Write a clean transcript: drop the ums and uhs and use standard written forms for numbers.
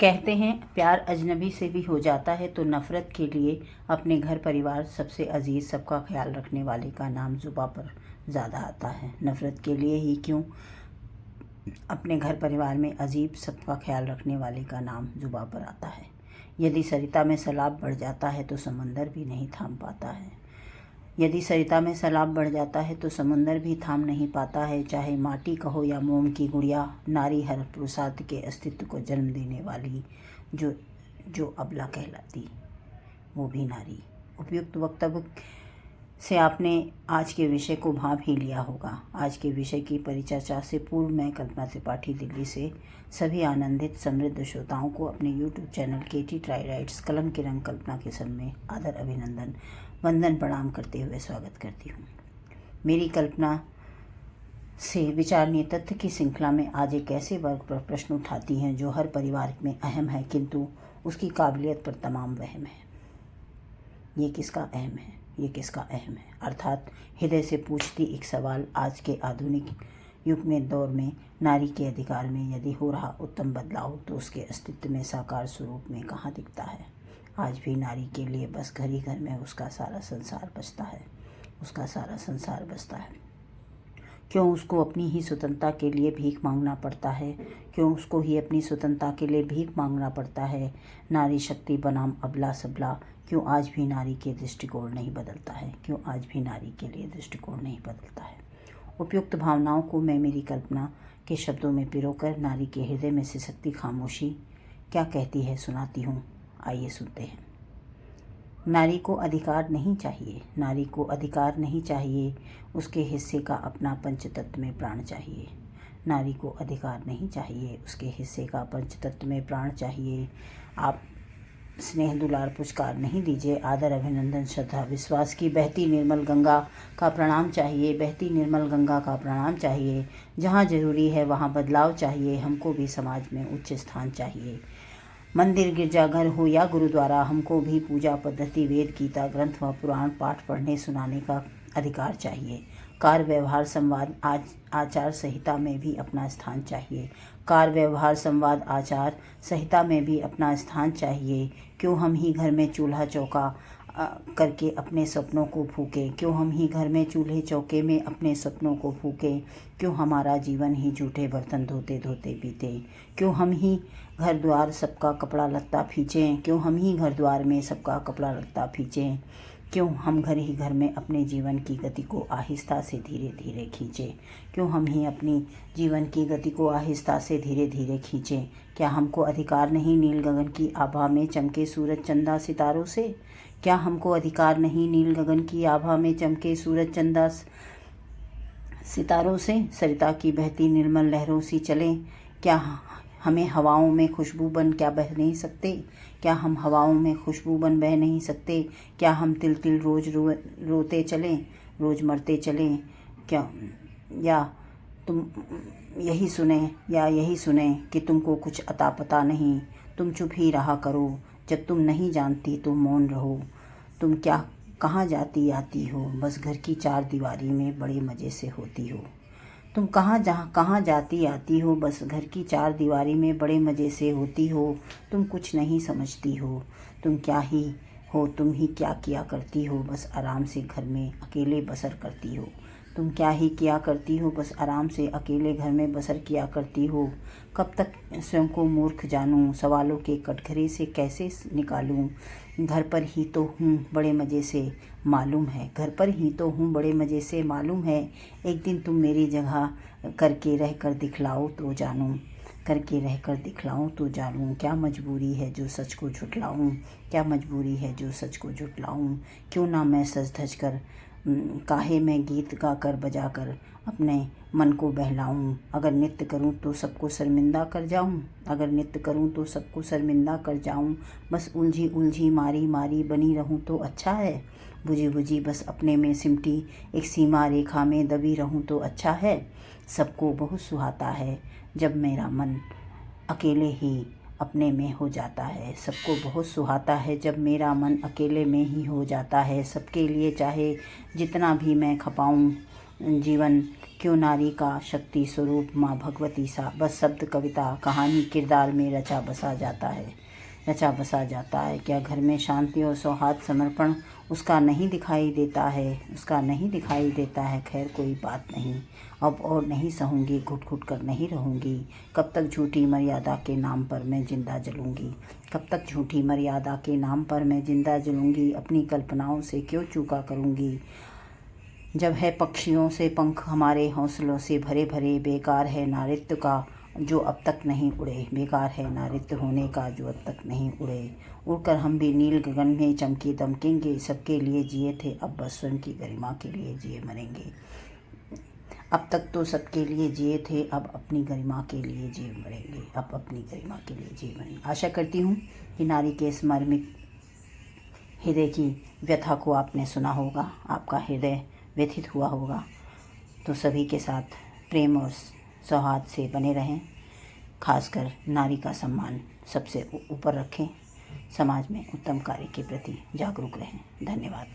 कहते हैं प्यार अजनबी से भी हो जाता है तो नफ़रत के लिए अपने घर परिवार सबसे अजीज़ सबका ख्याल रखने वाले का नाम ज़ुबां पर ज़्यादा आता है। नफ़रत के लिए ही क्यों अपने घर परिवार में अजीब सबका ख्याल रखने वाले का नाम ज़ुबां पर आता है। यदि सरिता में सैलाब बढ़ जाता है तो समंदर भी नहीं थाम पाता है। यदि सरिता में सैलाब बढ़ जाता है तो समंदर भी थाम नहीं पाता है। चाहे माटी कहो या मोम की गुड़िया, नारी हर पुरुषार्थ के अस्तित्व को जन्म देने वाली जो जो अबला कहलाती, वो भी नारी। उपयुक्त वक्तव्य से आपने आज के विषय को भांप ही लिया होगा। आज के विषय की परिचर्चा से पूर्व मैं कल्पना त्रिपाठी दिल्ली से सभी आनंदित समृद्ध श्रोताओं को अपने यूट्यूब चैनल केटी ट्राई राइट्स कलम के रंग कल्पना के सर में आदर अभिनंदन वंदन प्रणाम करते हुए स्वागत करती हूँ। मेरी कल्पना से विचारणीय तथ्य की श्रृंखला में आज एक ऐसे वर्ग पर प्रश्न उठाती हैं जो हर परिवार में अहम है, किंतु उसकी काबिलियत पर तमाम वहम है। ये किसका अहम है, ये किसका अहम है, अर्थात हृदय से पूछती एक सवाल आज के आधुनिक युग में दौर में नारी के अधिकार में यदि हो रहा उत्तम बदलाव तो उसके अस्तित्व में साकार स्वरूप में कहाँ दिखता है। आज भी नारी के लिए बस घर ही घर में उसका सारा संसार बसता है, उसका सारा संसार बसता है। क्यों उसको अपनी ही स्वतंत्रता के लिए भीख मांगना पड़ता है, क्यों उसको ही अपनी स्वतंत्रता के लिए भीख मांगना पड़ता है। नारी शक्ति बनाम अबला सबला, क्यों आज भी नारी के दृष्टिकोण नहीं बदलता है, क्यों आज भी नारी के लिए दृष्टिकोण नहीं बदलता है। उपयुक्त भावनाओं को मैं मेरी कल्पना के शब्दों में पिरोकर नारी के हृदय में सिसकती खामोशी क्या कहती है सुनाती हूँ। आइए सुनते हैं। नारी को अधिकार नहीं चाहिए, नारी को अधिकार नहीं चाहिए, उसके हिस्से का अपना पंचतत्व में प्राण चाहिए। नारी को अधिकार नहीं चाहिए, उसके हिस्से का पंचतत्व में प्राण चाहिए। आप स्नेह दुलार पुरस्कार नहीं दीजिए, आदर अभिनंदन श्रद्धा विश्वास की बहती निर्मल गंगा का प्रणाम चाहिए, बहती निर्मल गंगा का प्रणाम चाहिए। जहाँ जरूरी है वहाँ बदलाव चाहिए, हमको भी समाज में उच्च स्थान चाहिए। मंदिर गिरजाघर हो या गुरुद्वारा, हमको भी पूजा पद्धति वेद गीता ग्रंथ व पुराण पाठ पढ़ने सुनाने का अधिकार चाहिए। कार्य व्यवहार संवाद आचार संहिता में भी अपना स्थान चाहिए। कार्य व्यवहार संवाद आचार संहिता में भी अपना स्थान चाहिए। क्यों हम ही घर में चूल्हा चौका करके अपने सपनों को फूकें, क्यों हम ही घर में चूल्हे चौके में अपने सपनों को फूकें। क्यों हमारा जीवन ही जूठे बर्तन धोते धोते बीते, क्यों हम ही घर द्वार सबका कपड़ा लत्ता खींचें, क्यों हम ही घर द्वार में सबका कपड़ा लत्ता खींचें। क्यों हम घर ही घर में अपने जीवन की गति को आहिस्ता से धीरे धीरे खींचें, क्यों हम ही अपनी जीवन की गति को आहिस्ता से धीरे धीरे खींचें। क्या हमको अधिकार नहीं नील गगन की आभा में चमके सूरज चंदा सितारों से, क्या हमको अधिकार नहीं नील गगन की आभा में चमके सूरज चंदा सितारों से। सरिता की बहती निर्मल लहरों सी चलें, क्या हमें हवाओं में खुशबू बन क्या बह नहीं सकते, क्या हम हवाओं में खुशबू बन बह नहीं सकते। क्या हम तिल तिल रोज रोते चलें, रोज मरते चलें। क्या या तुम यही सुने कि तुमको कुछ अता पता नहीं, तुम चुप ही रहा करो। जब तुम नहीं जानती तुम मौन रहो। तुम क्या कहाँ जाती आती हो, बस घर की चार दीवारी में बड़े मज़े से होती हो। तुम कहाँ जाती आती हो, बस घर की चार दीवारी में बड़े मज़े से होती हो। तुम कुछ नहीं समझती हो, तुम क्या ही हो, तुम ही क्या किया करती हो, बस आराम से घर में अकेले बसर करती हो। तुम क्या ही किया करती हो, बस आराम से अकेले घर में बसर किया करती हो। कब तक स्वयं को मूर्ख जानूं, सवालों के कटघरे से कैसे निकालूं। घर पर ही तो हूँ बड़े मज़े से मालूम है, घर पर ही तो हूँ बड़े मज़े से मालूम है। एक दिन तुम मेरी जगह करके रह कर दिखलाओ तो जानूं, करके रह कर दिखलाऊं तो जानूं। क्या मजबूरी है जो सच को झुठलाऊं, क्या मजबूरी है जो सच को झुठलाऊं। क्यों ना मैं सज धज कर काहे मैं गीत गा कर बजा कर अपने मन को बहलाऊं। अगर नृत्य करूं तो सबको शर्मिंदा कर जाऊं, अगर नृत्य करूं तो सबको शर्मिंदा कर जाऊं। बस उलझी उलझी मारी मारी बनी रहूं तो अच्छा है, बुझी बुझी बस अपने में सिमटी एक सीमा रेखा में दबी रहूं तो अच्छा है। सबको बहुत सुहाता है जब मेरा मन अकेले ही अपने में हो जाता है, सबको बहुत सुहाता है जब मेरा मन अकेले में ही हो जाता है। सबके लिए चाहे जितना भी मैं खपाऊं, जीवन क्यों नारी का शक्ति स्वरूप माँ भगवती सा। बस शब्द कविता कहानी किरदार में रचा बसा जाता है। क्या घर में शांति और सौहार्द समर्पण उसका नहीं दिखाई देता है। खैर कोई बात नहीं, अब और नहीं सहूँगी, घुट घुट कर नहीं रहूँगी। कब तक झूठी मर्यादा के नाम पर मैं जिंदा जलूँगी। अपनी कल्पनाओं से क्यों चूका करूँगी। जब है पक्षियों से पंख हमारे हौसलों से भरे भरे। बेकार है नारित्व का जो अब तक नहीं उड़े। बेकार है नारित्व होने का जो अब तक नहीं उड़े। उड़कर हम भी नील गगन में चमके दमकेंगे। सबके लिए जिए थे, अब बस स्वयं की गरिमा के लिए जिए मरेंगे। अब तक तो सबके लिए जिए थे, अब अपनी गरिमा के लिए जिए मरेंगे। आशा करती हूँ कि नारी के इस मार्मिक हृदय की व्यथा को आपने सुना होगा, आपका हृदय व्यथित हुआ होगा। तो सभी के साथ प्रेम और सौहार्द से बने रहें। खासकर नारी का सम्मान सबसे ऊपर रखें। समाज में उत्तम कार्य के प्रति जागरूक रहें। धन्यवाद।